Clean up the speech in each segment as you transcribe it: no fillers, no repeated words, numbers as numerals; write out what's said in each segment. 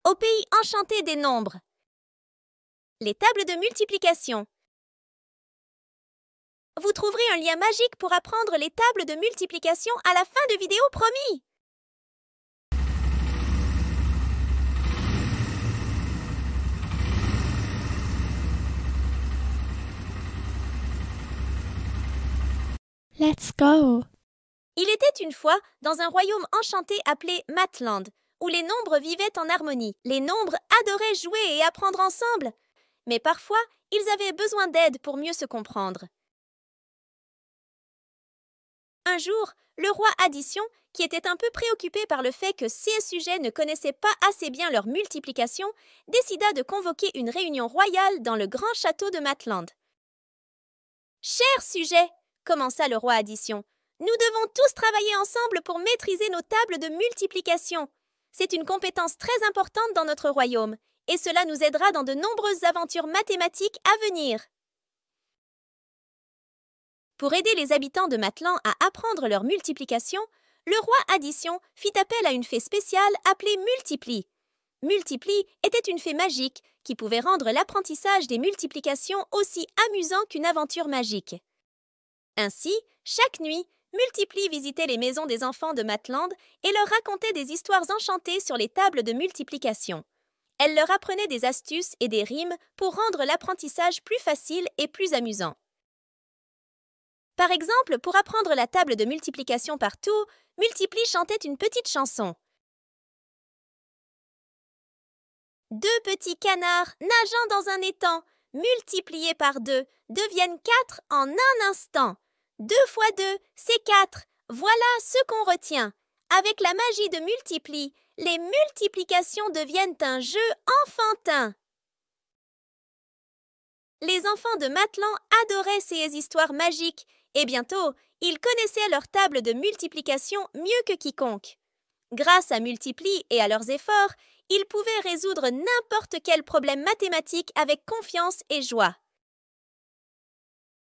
au pays enchanté des nombres. Les tables de multiplication. Vous trouverez un lien magique pour apprendre les tables de multiplication à la fin de vidéo, promis! Let's go! Il était une fois dans un royaume enchanté appelé Matland, où les nombres vivaient en harmonie. Les nombres adoraient jouer et apprendre ensemble, mais parfois, ils avaient besoin d'aide pour mieux se comprendre. Un jour, le roi Addition, qui était un peu préoccupé par le fait que ses sujets ne connaissaient pas assez bien leur multiplication, décida de convoquer une réunion royale dans le grand château de Matland. « Chers sujets, commença le roi Addition, nous devons tous travailler ensemble pour maîtriser nos tables de multiplication. C'est une compétence très importante dans notre royaume, et cela nous aidera dans de nombreuses aventures mathématiques à venir. » Pour aider les habitants de Matland à apprendre leur multiplication, le roi Addition fit appel à une fée spéciale appelée Multiplie. Multiplie était une fée magique qui pouvait rendre l'apprentissage des multiplications aussi amusant qu'une aventure magique. Ainsi, chaque nuit, Multiplie visitait les maisons des enfants de Matland et leur racontait des histoires enchantées sur les tables de multiplication. Elle leur apprenait des astuces et des rimes pour rendre l'apprentissage plus facile et plus amusant. Par exemple, pour apprendre la table de multiplication par tour, Multiplie chantait une petite chanson. Deux petits canards nageant dans un étang, multipliés par deux, deviennent 4 en un instant. 2 fois 2, c'est 4. Voilà ce qu'on retient. Avec la magie de Multiplie, les multiplications deviennent un jeu enfantin. Les enfants de Matland adoraient ces histoires magiques et bientôt, ils connaissaient leur table de multiplication mieux que quiconque. Grâce à Multiplie et à leurs efforts, ils pouvaient résoudre n'importe quel problème mathématique avec confiance et joie.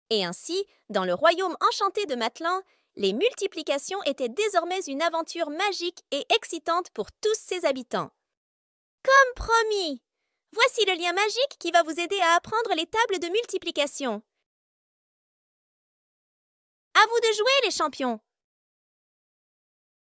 Et ainsi, dans le royaume enchanté de Matland, les multiplications étaient désormais une aventure magique et excitante pour tous ses habitants. Comme promis! Voici le lien magique qui va vous aider à apprendre les tables de multiplication. À vous de jouer, les champions!